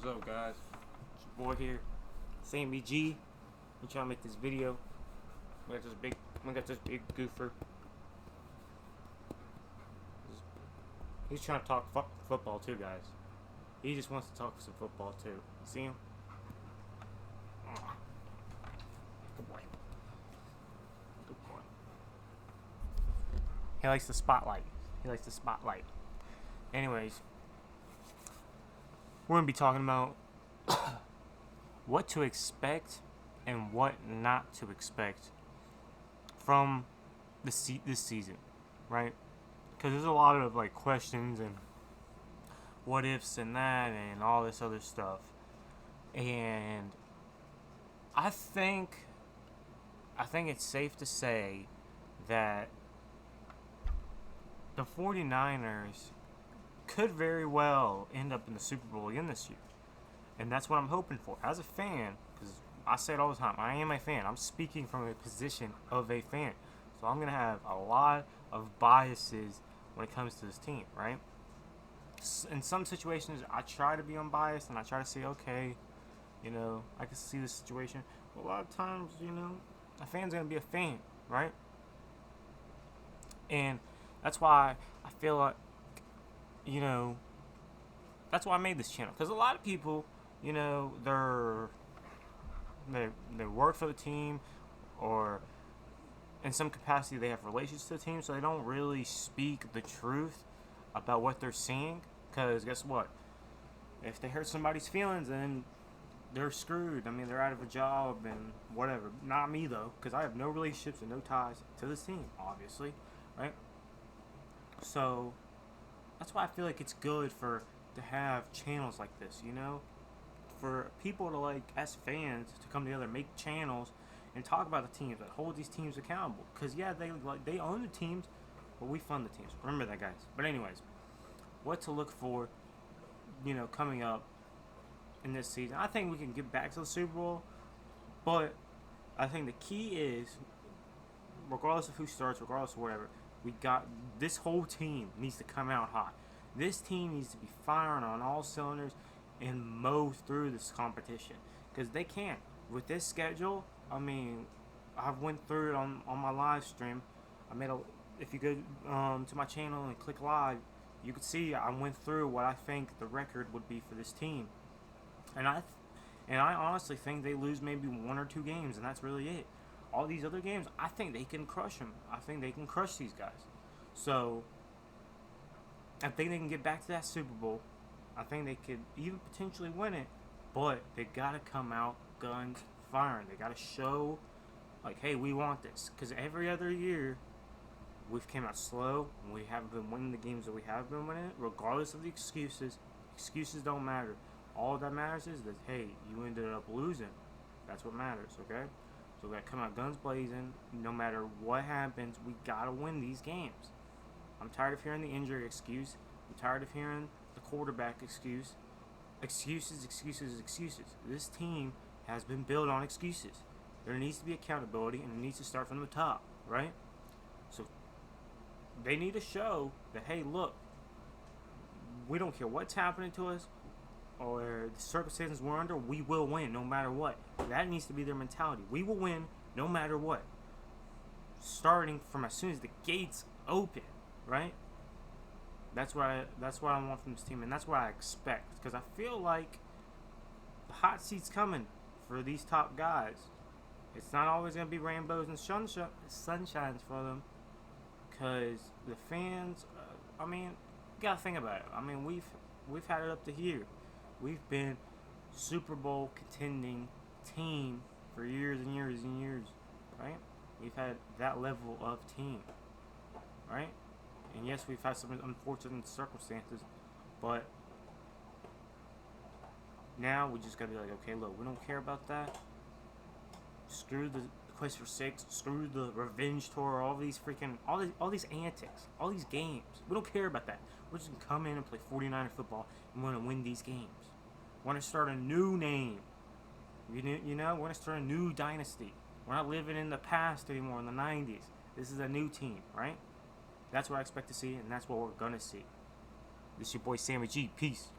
What's up, guys? It's your boy here, Sammy G. I'm trying to make this video. We got this big goofer. He's trying to talk football too, guys. He just wants to talk some football too. See him? Good boy. Good boy. He likes the spotlight. Anyways, we're gonna be talking about what to expect and what not to expect from this season, right? Because there's a lot of like questions and what ifs and that and all this other stuff, and I think it's safe to say that the 49ers could very well end up in the Super Bowl again this year. And that's what I'm hoping for. As a fan, because I say it all the time, I am a fan. I'm speaking from a position of a fan. So I'm going to have a lot of biases when it comes to this team, right? In some situations, I try to be unbiased and I try to say, okay, I can see the situation. But a lot of times, a fan's going to be a fan, right? And that's why I feel like, that's why I made this channel. Because a lot of people, they work for the team, or in some capacity they have relations to the team, so they don't really speak the truth about what they're seeing. Because guess what? If they hurt somebody's feelings, then they're screwed. I mean, they're out of a job and whatever. Not me, though, because I have no relationships and no ties to this team, obviously, right? So that's why I feel like it's good to have channels like this, for people to, like, as fans, to come together, make channels and talk about the teams, that hold these teams accountable. Because yeah, they own the teams, but we fund the teams. Remember that, guys. But anyways, what to look for, coming up in this season. I think we can get back to the Super Bowl, but I think the key is, regardless of who starts, regardless of whatever, this whole team needs to come out hot. This team needs to be firing on all cylinders and mow through this competition, because they can't. With this schedule, I mean, I went through it on my live stream. If you go to my channel and click live, you can see I went through what I think the record would be for this team, and I honestly think they lose maybe 1 or 2 games, and that's really it. All these other games, I think they can crush them. I think they can crush these guys. So I think they can get back to that Super Bowl. I think they could even potentially win it, but they gotta come out guns firing. They gotta show, like, hey, we want this. Because every other year, we've came out slow, and we haven't been winning the games that we have been winning. Regardless of the excuses, excuses don't matter. All that matters is that, hey, you ended up losing. That's what matters, okay? So we gotta come out guns blazing. No matter what happens, we gotta win these games. I'm tired of hearing the injury excuse. I'm tired of hearing the quarterback excuse. Excuses. This team has been built on excuses. There needs to be accountability, and it needs to start from the top, right? So they need to show that, hey, look, we don't care what's happening to us or the circumstances we're under, we will win no matter what. That needs to be their mentality. We will win no matter what. Starting from as soon as the gates open, right? That's what I want from this team, and that's what I expect. Because I feel like the hot seat's coming for these top guys. It's not always going to be rainbows and sunshines for them. Because the fans, you got to think about it. I mean, we've had it up to here. We've been Super Bowl contending team for years and years and years, right? We've had that level of team, right? And yes, we've had some unfortunate circumstances, but now we just gotta be like, okay, look, we don't care about that. Screw the quest for 6, screw the revenge tour, all these antics, all these games. We don't care about that. We're just gonna come in and play 49er football and we're gonna win these games. We're gonna start a new name. We're gonna start a new dynasty. We're not living in the past anymore, in the 90s. This is a new team, right? That's what I expect to see, and that's what we're gonna see. This is your boy Sammy G. Peace.